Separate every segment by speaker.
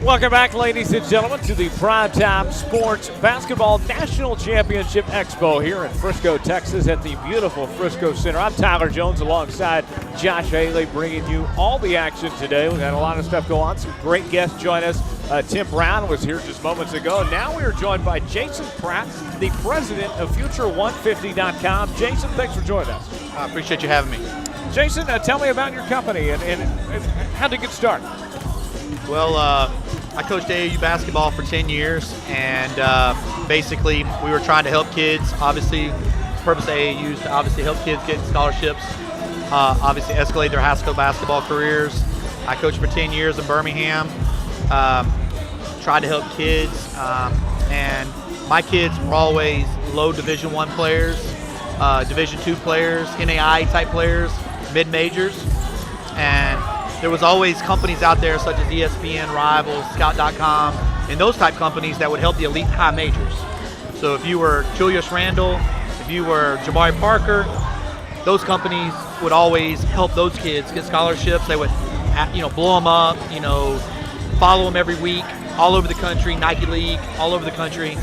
Speaker 1: Welcome back, ladies and gentlemen, to the PrimeTime Sports Basketball National Championship Expo here in Frisco, Texas at the beautiful Frisco Center. I'm Tyler Jones alongside Josh Haley, bringing you all the action today. We've had a lot of stuff go on. Some great guests join us. Tim Brown was here just moments ago. And now we are joined by Jason Pratt, the president of Future150.com. Jason, thanks for joining us.
Speaker 2: I appreciate you having me.
Speaker 1: Jason, tell me about your company and how did it get started?
Speaker 2: Well, I coached AAU basketball for 10 years, and basically we were trying to help kids. Obviously, the purpose of AAU is to obviously help kids get scholarships, obviously escalate their high school basketball careers. I coached for 10 years in Birmingham, tried to help kids, and my kids were always low Division I players, Division II players, NAI type players, mid-majors, and there was always companies out there such as ESPN, Rivals, Scout.com, and those type companies that would help the elite high majors. So if you were Julius Randle, if you were Jabari Parker, those companies would always help those kids get scholarships. They would, blow them up, follow them every week, all over the country, Nike League, all over the country.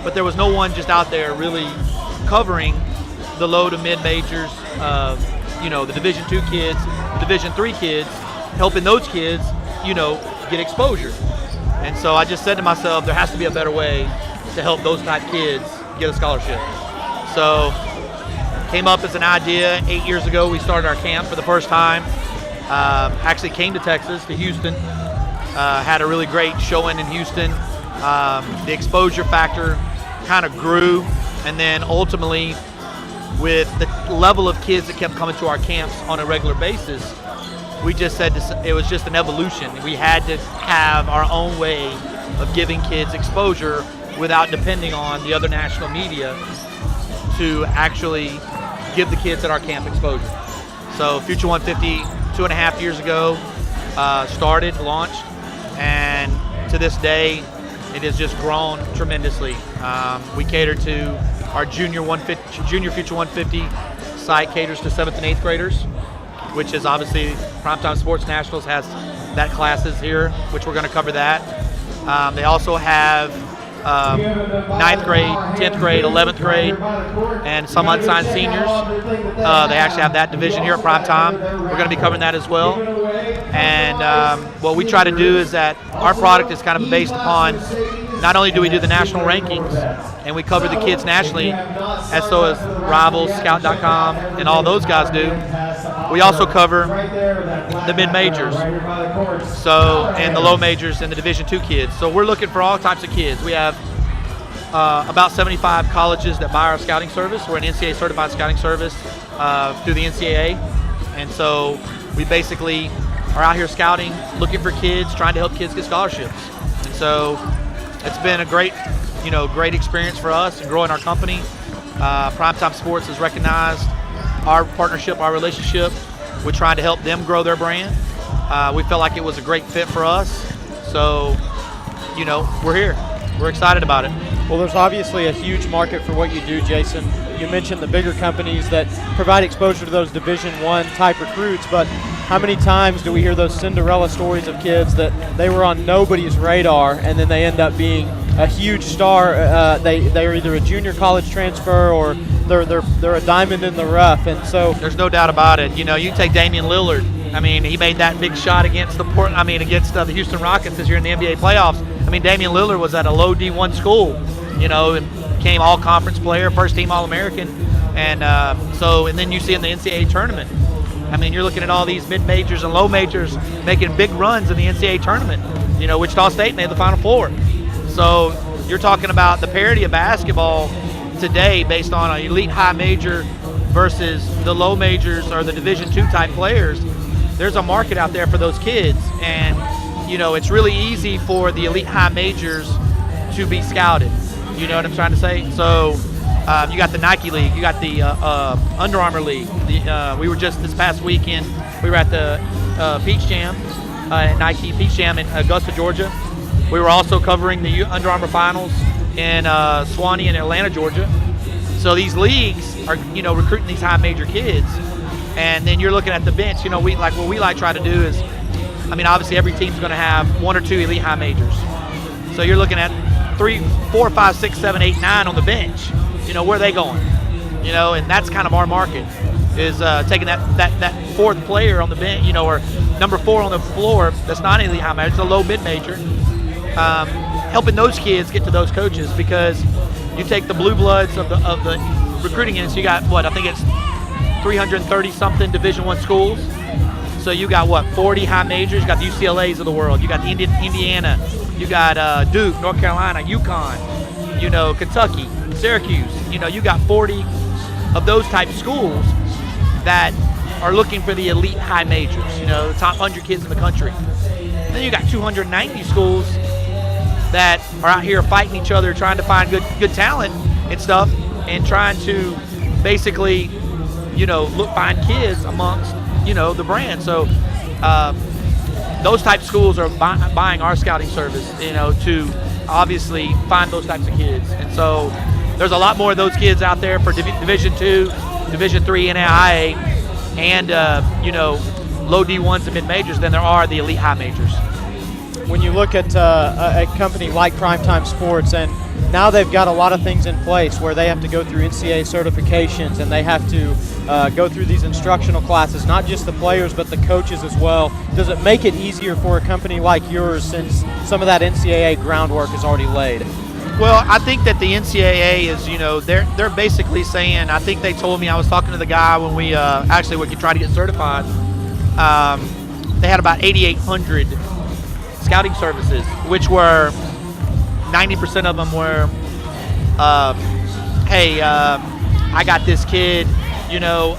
Speaker 2: But there was no one just out there really covering the low to mid majors, the Division II kids, the Division III kids, helping those kids, get exposure. And so I just said to myself, there has to be a better way to help those type kids get a scholarship. So came up as an idea 8 years ago. We started our camp for the first time. Actually came to Texas, to Houston. Had a really great showing in Houston. The exposure factor kind of grew, and then ultimately with the level of kids that kept coming to our camps on a regular basis, we just said it was just an evolution. We had to have our own way of giving kids exposure without depending on the other national media to actually give the kids at our camp exposure. So Future 150, 2.5 years ago, started, launched, and to this day, it has just grown tremendously. We cater to our Junior Future 150 site caters to 7th and 8th graders, which is obviously PrimeTime Sports Nationals has that classes here, which we're going to cover that. They also have 9th grade, 10th grade, 11th grade, and some unsigned seniors. They actually have that division here at PrimeTime. We're going to be covering that as well. And what we try to do is that our product is kind of based upon, not only do we do the national rankings and we cover the kids nationally, as so as Rivals, Scout.com, and all those guys do, we also cover the mid-majors, and the low majors and the Division II kids. So we're looking for all types of kids. We have about 75 colleges that buy our scouting service. We're an NCAA certified scouting service through the NCAA. And so we basically are out here scouting, looking for kids, trying to help kids get scholarships. And so it's been a great experience for us in growing our company. PrimeTime Sports has recognized our partnership, our relationship. We're trying to help them grow their brand. We felt like it was a great fit for us. So, we're here. We're excited about it.
Speaker 3: Well, there's obviously a huge market for what you do, Jason. You mentioned the bigger companies that provide exposure to those Division I type recruits, but how many times do we hear those Cinderella stories of kids that they were on nobody's radar and then they end up being a huge star? They're either a junior college transfer or they're a diamond in the rough, and so
Speaker 2: there's no doubt about it. You take Damian Lillard. I mean, he made that big shot against the Houston Rockets this year in the NBA playoffs. I mean, Damian Lillard was at a low D1 school, and became all-conference player, first-team All-American, and then you see in the NCAA tournament. I mean, you're looking at all these mid-majors and low majors making big runs in the NCAA tournament. Wichita State made the Final Four. So you're talking about the parity of basketball today based on an elite high major versus the low majors or the Division II type players. There's a market out there for those kids, and it's really easy for the elite high majors to be scouted. You know what I'm trying to say? So you got the Nike League, you got the Under Armour League. We were just this past weekend, we were at the Peach Jam, Nike Peach Jam in Augusta, Georgia. We were also covering the Under Armour Finals in Swanee and Atlanta, Georgia. So these leagues are, recruiting these high major kids. And then you're looking at the bench. What we try to do is I mean, obviously every team's going to have 1 or 2 elite high majors. So you're looking at 3, 4, 5, 6, 7, 8, 9 on the bench. You know, where are they going? You know, and that's kind of our market, is taking that fourth player on the bench, you know, or number 4 on the floor that's not an elite high major, it's a low mid-major, helping those kids get to those coaches, because you take the blue bloods of the recruiting units, you got what, I think it's 330-something Division I schools. So you got what, 40 high majors, you got the UCLAs of the world, you got the Indiana, you got Duke, North Carolina, UConn, you know, Kentucky, Syracuse, you know, you got 40 of those type schools that are looking for the elite high majors, you know, the top 100 kids in the country. And then you got 290 schools that are out here fighting each other, trying to find good talent and stuff, and trying to basically, you know, find kids amongst, you know, the brand. So those type schools are buying our scouting service, you know, to obviously find those types of kids. And so there's a lot more of those kids out there for Division II, Division III NAIA, and you know, low D1s and mid majors than there are the elite high majors.
Speaker 3: When you look at a company like PrimeTime Sports, and now they've got a lot of things in place where they have to go through NCAA certifications, and they have to go through these instructional classes, not just the players but the coaches as well. Does it make it easier for a company like yours, since some of that NCAA groundwork is already laid?
Speaker 2: Well, I think that the NCAA is, you know, they're basically saying, I think they told me, I was talking to the guy when we actually we could try to get certified. They had about 8,800 scouting services, which were 90% of them were, hey, I got this kid, you know,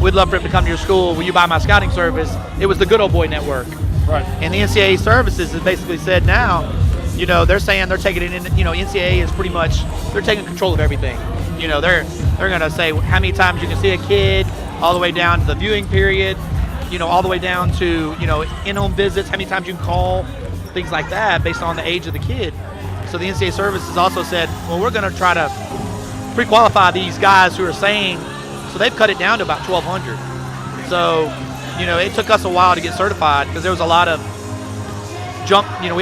Speaker 2: we'd love for him to come to your school. Will you buy my scouting service? It was the Good Old Boy Network.
Speaker 3: Right.
Speaker 2: And the NCAA services has basically said now, you know, they're saying they're taking it in, you know, NCAA is pretty much, they're taking control of everything. You know, they're going to say how many times you can see a kid, all the way down to the viewing period, you know, all the way down to, you know, in-home visits, how many times you can call, things like that based on the age of the kid. So the NCAA services also said, well, we're going to try to pre-qualify these guys who are saying, so they've cut it down to about 1,200. So, you know, it took us a while to get certified because there was a lot of we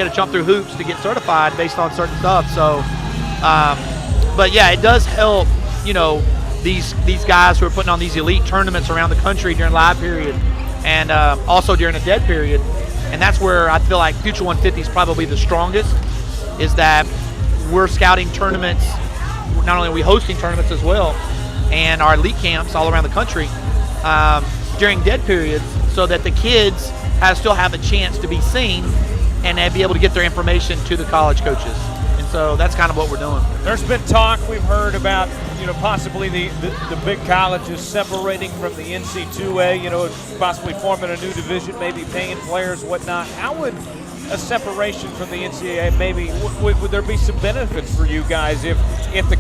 Speaker 2: had to jump through hoops to get certified based on certain stuff. So, but yeah, it does help, you know, these guys who are putting on these elite tournaments around the country during live period and also during a dead period. And that's where I feel like Future 150 is probably the strongest, is that we're scouting tournaments. Not only are we hosting tournaments as well, and our elite camps all around the country during dead periods, so that the kids still have a chance to be seen and be able to get their information to the college coaches. And so that's kind of what we're doing.
Speaker 1: There's been talk we've heard about, you know, possibly the big colleges separating from the NC2A, you know, possibly forming a new division, maybe paying players, whatnot. How would a separation from the NCAA, maybe, would there be some benefits for you guys if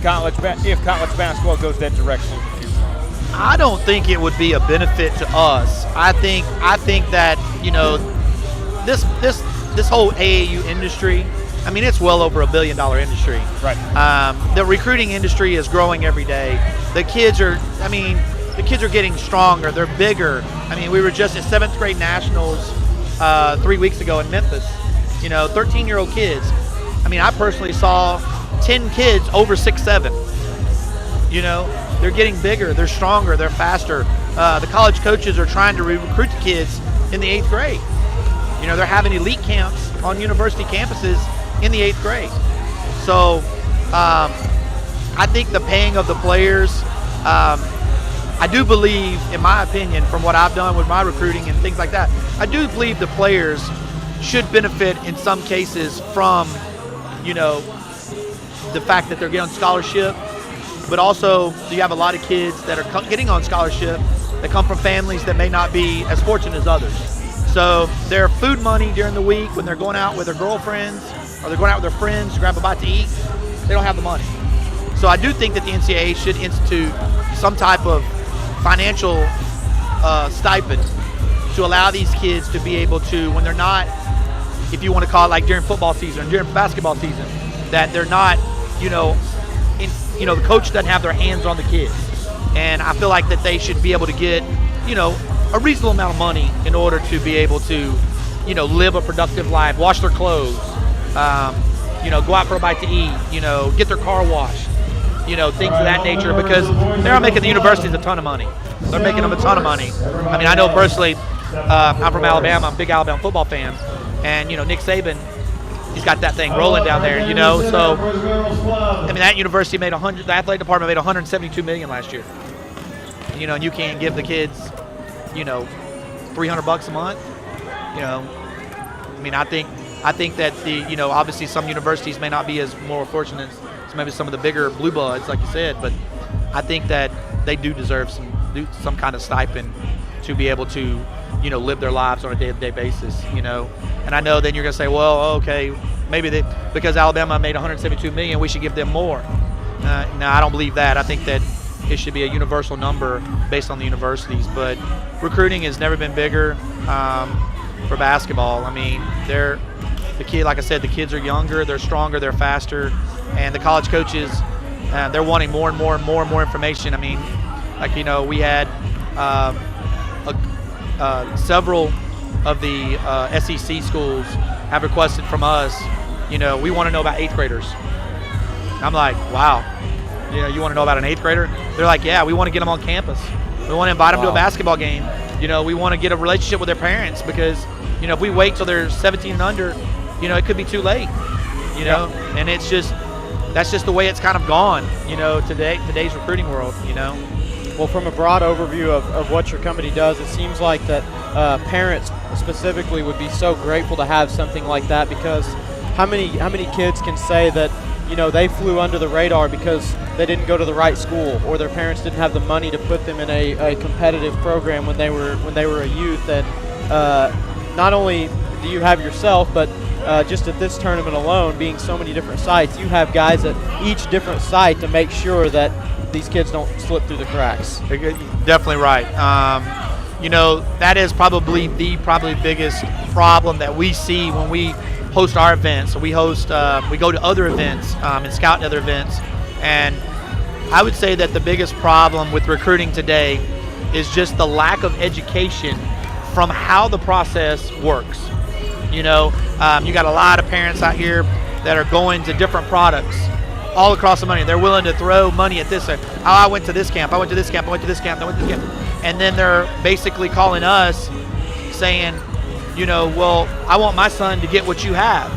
Speaker 1: college basketball goes that direction in the future?
Speaker 2: I don't think it would be a benefit to us. I think that, you know, this whole AAU industry, I mean, it's well over $1 billion industry.
Speaker 1: Right.
Speaker 2: The recruiting industry is growing every day. The kids are getting stronger. They're bigger. I mean, we were just at 7th grade nationals 3 weeks ago in Memphis. You know, 13-year-old kids. I mean, I personally saw 10 kids over 6'7". You know, they're getting bigger. They're stronger. They're faster. The college coaches are trying to recruit the kids in the 8th grade. You know, they're having elite camps on university campuses in the 8th grade. So I think the paying of the players, I do believe, in my opinion, from what I've done with my recruiting and things like that, I do believe the players should benefit in some cases from, you know, the fact that they're getting on scholarship, but also you have a lot of kids that are getting on scholarship that come from families that may not be as fortunate as others. So their food money during the week when they're going out with their girlfriends or they're going out with their friends to grab a bite to eat, they don't have the money. So I do think that the NCAA should institute some type of financial stipend to allow these kids to be able to, when they're not, if you want to call it like during football season, during basketball season, that they're not, the coach doesn't have their hands on the kids. And I feel like that they should be able to get, a reasonable amount of money in order to be able to, live a productive life, wash their clothes, go out for a bite to eat, get their car washed, things of that nature, because they're making the universities a ton of money. They're making them a ton of money. I mean, I know personally, I'm from Alabama. I'm a big Alabama football fan. And, Nick Saban, he's got that thing rolling down there, So, I mean, that university made the athletic department made $172 million last year. And you can't give the kids, $300 a month. I mean, I think that obviously some universities may not be as more fortunate as maybe some of the bigger blue bloods, like you said, but I think that they do deserve some kind of stipend to be able to, live their lives on a day-to-day basis, And I know then you're going to say, well, okay, maybe because Alabama made $172 million, we should give them more. No, I don't believe that. I think that it should be a universal number based on the universities. But recruiting has never been bigger for basketball. I mean, like I said, the kids are younger, they're stronger, they're faster, and the college coaches, they're wanting more and more and more and more information. I mean, we had several of the SEC schools have requested from us, we want to know about 8th graders. I'm like, wow, you want to know about an 8th grader? They're like, yeah, we want to get them on campus. We want to invite them to a basketball game. We want to get a relationship with their parents, because, if we wait till they're 17 and under, it could be too late, and that's just the way it's kind of gone, today's recruiting world,
Speaker 3: Well, from a broad overview of what your company does, it seems like that parents specifically would be so grateful to have something like that, because how many kids can say that they flew under the radar because they didn't go to the right school, or their parents didn't have the money to put them in a competitive program when they were a youth. And not only do you have yourself, but just at this tournament alone, being so many different sites, you have guys at each different site to make sure that these kids don't slip through the cracks.
Speaker 2: Definitely right. That is probably the biggest problem that we see when we host our events. So we go to other events and scout other events, and I would say that the biggest problem with recruiting today is just the lack of education from how the process works. You got a lot of parents out here that are going to different products all across the money. They're willing to throw money at this. I went to this camp, I went to this camp, I went to this camp, I went to this camp. And then they're basically calling us saying, well, I want my son to get what you have.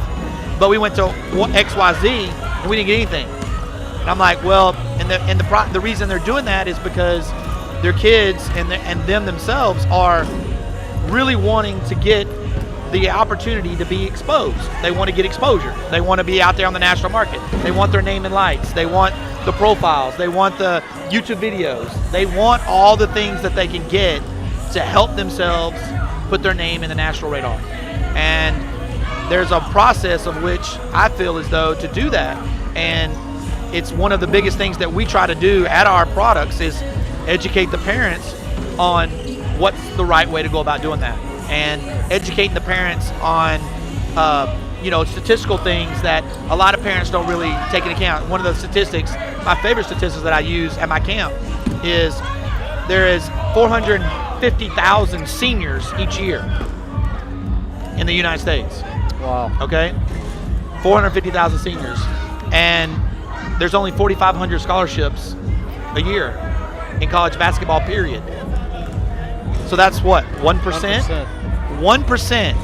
Speaker 2: But we went to XYZ and we didn't get anything. And I'm like, well, and the reason they're doing that is because their kids and them themselves are really wanting to get the opportunity to be exposed. They want to get exposure. They want to be out there on the national market. They want their name in lights. They want the profiles. They want the YouTube videos. They want all the things that they can get to help themselves put their name in the national radar. And there's a process of which I feel as though to do that. And it's one of the biggest things that we try to do at our products is educate the parents on what's the right way to go about doing that. And educating the parents on, statistical things that a lot of parents don't really take into account. One of the statistics, my favorite statistics that I use at my camp is there is 450,000 seniors each year in the United States.
Speaker 3: Wow.
Speaker 2: Okay? 450,000 seniors. And there's only 4,500 scholarships a year in college basketball, period. So that's what, 1%? 1%.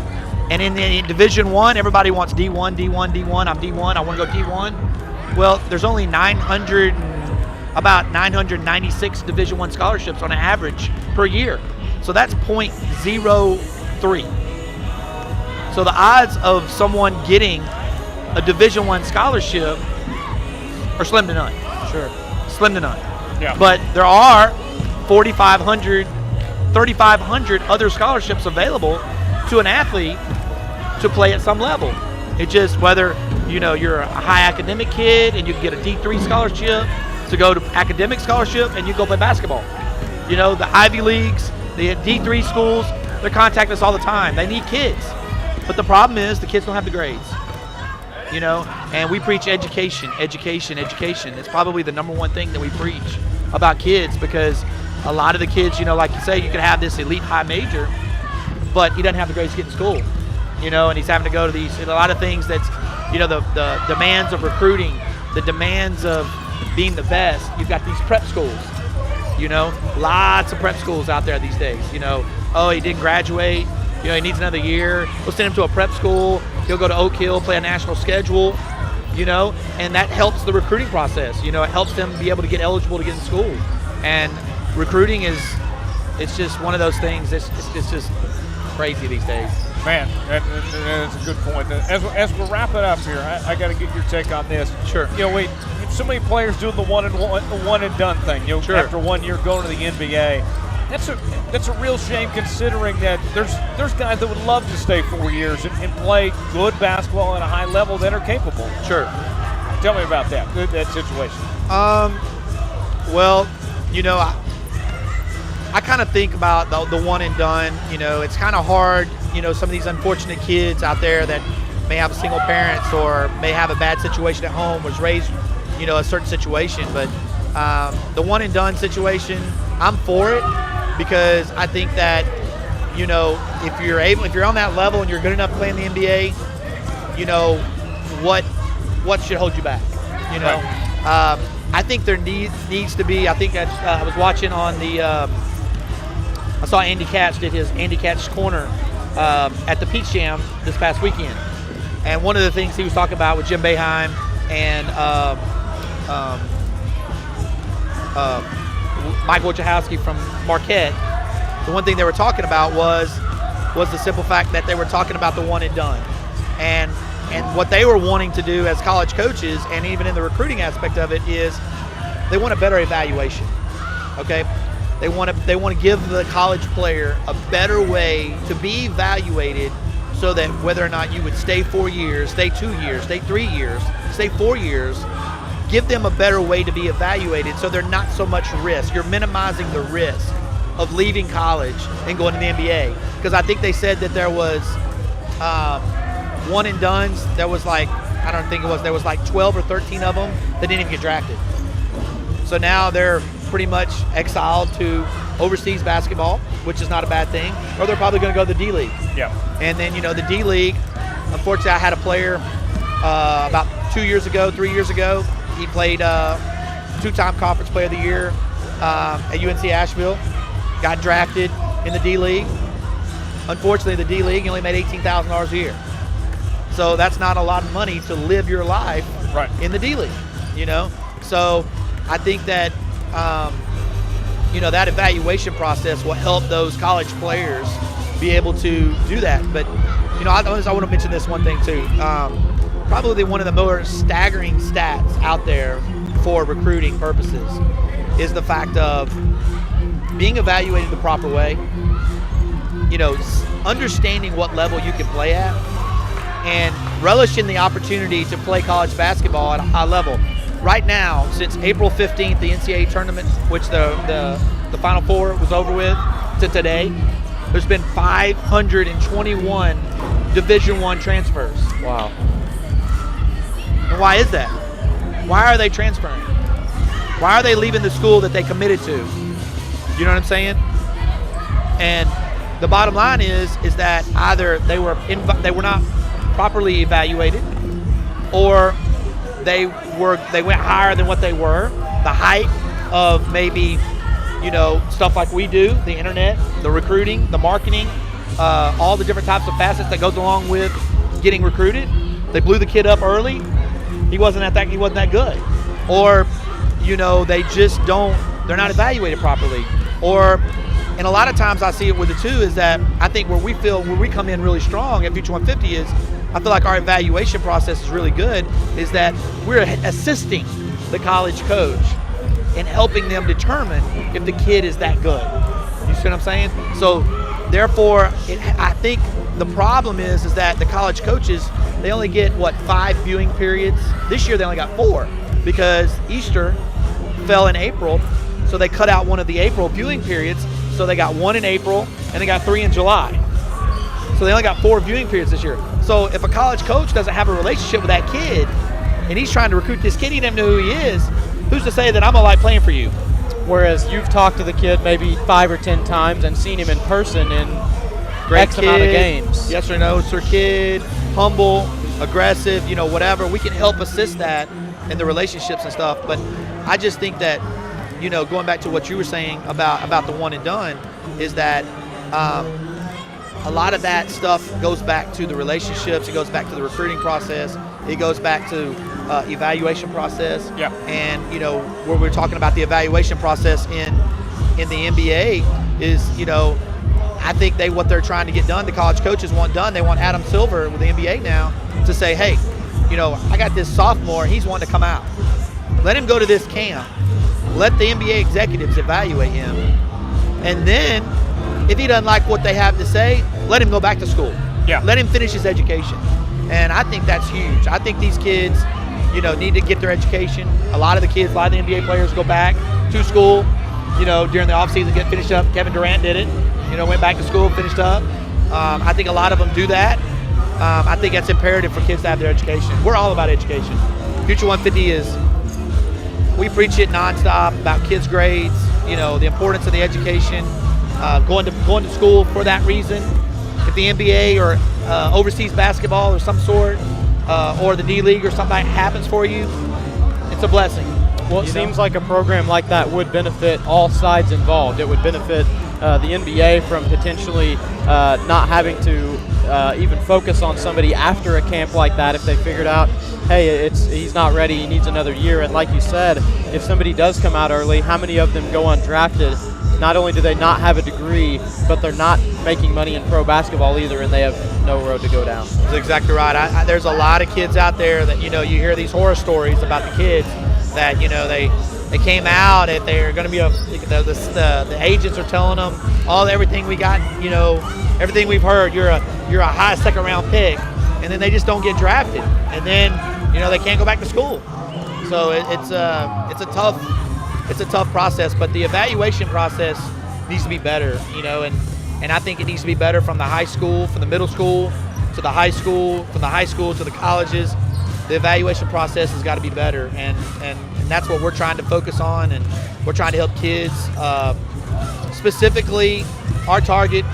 Speaker 2: And in the Division I, everybody wants D1, D1, D1. I'm D1. I want to go D1. Well, there's only about 996 Division I scholarships on an average per year. So that's 0.03. So the odds of someone getting a Division I scholarship are slim to none.
Speaker 3: Sure.
Speaker 2: Slim to none.
Speaker 1: Yeah.
Speaker 2: But there are 3,500 other scholarships available to an athlete to play at some level. It's just whether you're a high academic kid and you can get a D3 scholarship to go to academic scholarship and you go play basketball. The Ivy Leagues, the D3 schools, they're contacting us all the time. They need kids. But the problem is the kids don't have the grades. And we preach education. It's probably the number one thing that we preach about kids, because a lot of the kids, like you say, you could have this elite high major, but he doesn't have the grades to get in school. and he's having to go to a lot of things that's, the demands of recruiting, the demands of being the best. You've got these prep schools, lots of prep schools out there these days. Oh, he didn't graduate, he needs another year. We'll send him to a prep school. He'll go to Oak Hill, play a national schedule, and that helps the recruiting process. It helps them be able to get eligible to get in school. And recruiting it's just one of those things. It's just crazy these days.
Speaker 1: Man, that's a good point. As we're wrapping up here, I got to get your take on this.
Speaker 2: Sure.
Speaker 1: So many players doing the one and done thing.
Speaker 2: Sure.
Speaker 1: After 1 year going to the NBA. That's a real shame, considering that there's guys that would love to stay 4 years and play good basketball at a high level that are capable.
Speaker 2: Sure.
Speaker 1: Tell me about that situation.
Speaker 2: Well, I kind of think about the one and done. It's kind of hard. Some of these unfortunate kids out there that may have single parents or may have a bad situation at home, was raised, a certain situation. But the one and done situation, I'm for it, because I think that, if you're on that level and you're good enough playing the NBA, what should hold you back?
Speaker 1: Right.
Speaker 2: I think there needs to be. I think I was watching on the. I saw Andy Katz did his Andy Katz Corner at the Peach Jam this past weekend, and one of the things he was talking about with Jim Boeheim and Mike Wojciechowski from Marquette, the one thing they were talking about was the simple fact that they were talking about the one and done, and what they were wanting to do as college coaches, and even in the recruiting aspect of it, is they want a better evaluation. Okay. They want to give the college player a better way to be evaluated, so that whether or not you would stay 4 years, stay 2 years, stay 3 years, stay 4 years, give them a better way to be evaluated, so they're not so much risk. You're minimizing the risk of leaving college and going to the NBA. Because I think they said that there was one and dones. There was there was like 12 or 13 of them that didn't even get drafted. So now they're pretty much exiled to overseas basketball, which is not a bad thing, or they're probably going to go to the D League.
Speaker 1: Yeah.
Speaker 2: And then, the D League, unfortunately, I had a player about 3 years ago. He played two-time Conference Player of the Year at UNC Asheville, got drafted in the D League. Unfortunately, the D League, he only made $18,000 a year. So that's not a lot of money to live your life in the D League, So I think that that evaluation process will help those college players be able to do that. But, I want to mention this one thing too. Probably one of the more staggering stats out there for recruiting purposes is the fact of being evaluated the proper way, understanding what level you can play at, and relishing the opportunity to play college basketball at a high level. Right now, since April 15th, the NCAA tournament, which the Final Four was over with, to today, there's been 521 Division I transfers.
Speaker 1: Wow.
Speaker 2: And why is that? Why are they transferring? Why are they leaving the school that they committed to? You know what I'm saying? And the bottom line is that either they were not properly evaluated, or they went higher than what they were. The height of maybe, stuff like we do, the internet, the recruiting, the marketing, all the different types of facets that goes along with getting recruited. They blew the kid up early. He wasn't that good. Or, they're not evaluated properly. And a lot of times I see it with the two is that I think where we come in really strong at Future 150 is, I feel like our evaluation process is really good, is that we're assisting the college coach in helping them determine if the kid is that good. You see what I'm saying? So therefore, I think the problem is that the college coaches, they only get, 5 viewing periods? This year they only got 4 because Easter fell in April, so they cut out one of the April viewing periods, so they got 1 in April and they got 3 in July. So they only got 4 viewing periods this year. So if a college coach doesn't have a relationship with that kid and he's trying to recruit this kid, he doesn't know who he is, who's to say that I'm going to like playing for you?
Speaker 3: Whereas you've talked to the kid maybe 5 or 10 times and seen him in person, and
Speaker 2: great
Speaker 3: X
Speaker 2: kid,
Speaker 3: amount of games.
Speaker 2: yes or no, sir kid, humble, aggressive, whatever. We can help assist that in the relationships and stuff. But I just think that, going back to what you were saying about the one and done, is that a lot of that stuff goes back to the relationships. It goes back to the recruiting process. It goes back to evaluation process.
Speaker 1: Yeah.
Speaker 2: And where we're talking about the evaluation process in the NBA is, I think what they're trying to get done, the college coaches want done. They want Adam Silver with the NBA now to say, hey, I got this sophomore. He's wanting to come out. Let him go to this camp. Let the NBA executives evaluate him. And then if he doesn't like what they have to say, let him go back to school.
Speaker 1: Yeah.
Speaker 2: Let him finish his education. And I think that's huge. I think these kids, need to get their education. A lot of the NBA players go back to school, during the offseason, get finished up. Kevin Durant did it, went back to school, finished up. I think a lot of them do that. I think that's imperative for kids to have their education. We're all about education. Future 150 is, we preach it nonstop about kids' grades, the importance of the education, going to school for that reason. If the NBA or overseas basketball or some sort, or the D-League or something happens for you, it's a blessing.
Speaker 3: Well, it seems like a program like that would benefit all sides involved. It would benefit the NBA from potentially not having to even focus on somebody after a camp like that if they figured out, hey, he's not ready, he needs another year. And like you said, if somebody does come out early, how many of them go undrafted? Not only do they not have a degree, but they're not making money in pro basketball either, and they have no road to go down.
Speaker 2: That's exactly right. There's a lot of kids out there that, you hear these horror stories about the kids that, they came out and they're going to be the agents are telling them everything we got, everything we've heard. You're a high second round pick, and then they just don't get drafted, and then they can't go back to school. So it's a tough process, but the evaluation process needs to be better, and I think it needs to be better from the high school, from the middle school to the high school, from the high school to the colleges. The evaluation process has got to be better, and that's what we're trying to focus on, and we're trying to help kids. Specifically, our target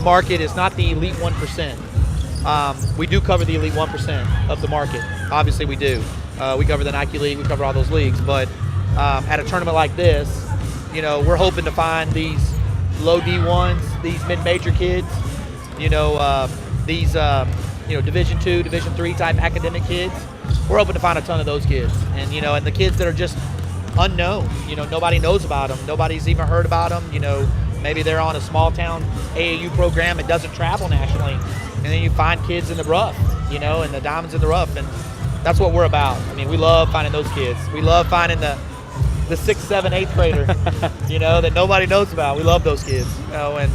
Speaker 2: market is not the elite 1%. We do cover the elite 1% of the market. Obviously, we do. We cover the Nike League, we cover all those leagues, but at a tournament like this, we're hoping to find these low D1s, these mid-major kids, these Division II, Division III type academic kids. We're hoping to find a ton of those kids, and and the kids that are just unknown. Nobody knows about them. Nobody's even heard about them. Maybe they're on a small town AAU program and doesn't travel nationally, and then you find kids in the rough, and the diamonds in the rough, and that's what we're about. I mean, we love finding those kids. We love finding the 6th, 7th, 8th grader, that nobody knows about. We love those kids, and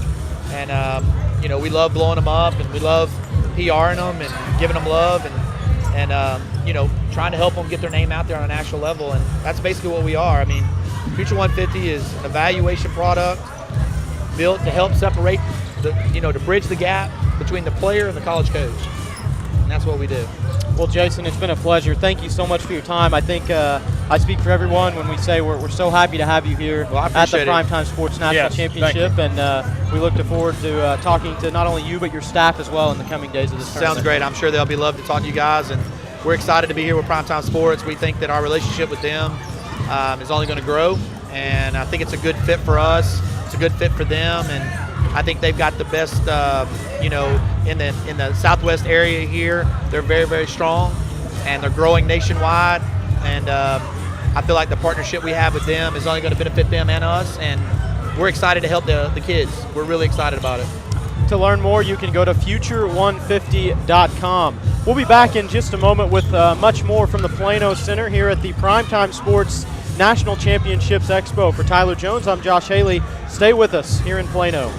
Speaker 2: we love blowing them up, and we love PRing them and giving them love, and trying to help them get their name out there on a national level, and that's basically what we are. I mean, Future 150 is an evaluation product built to help separate to bridge the gap between the player and the college coach, and that's what we do.
Speaker 3: Well, Jason, it's been a pleasure. Thank you so much for your time. I think I speak for everyone when we say we're so happy to have you here at the PrimeTime Sports National Championship, and we look forward to talking to not only you but your staff as well in the coming days of this tournament.
Speaker 2: Sounds great. I'm sure they'll be love to talk to you guys, and we're excited to be here with PrimeTime Sports. We think that our relationship with them is only going to grow, and I think it's a good fit for us. It's a good fit for them, and I think they've got the best, in the Southwest area here. They're very, very strong, and they're growing nationwide. And I feel like the partnership we have with them is only going to benefit them and us. And we're excited to help the kids. We're really excited about it.
Speaker 3: To learn more, you can go to Futures150.com. We'll be back in just a moment with much more from the Plano Center here at the PrimeTime Sports National Championships Expo. For Tyler Jones, I'm Josh Haley. Stay with us here in Plano.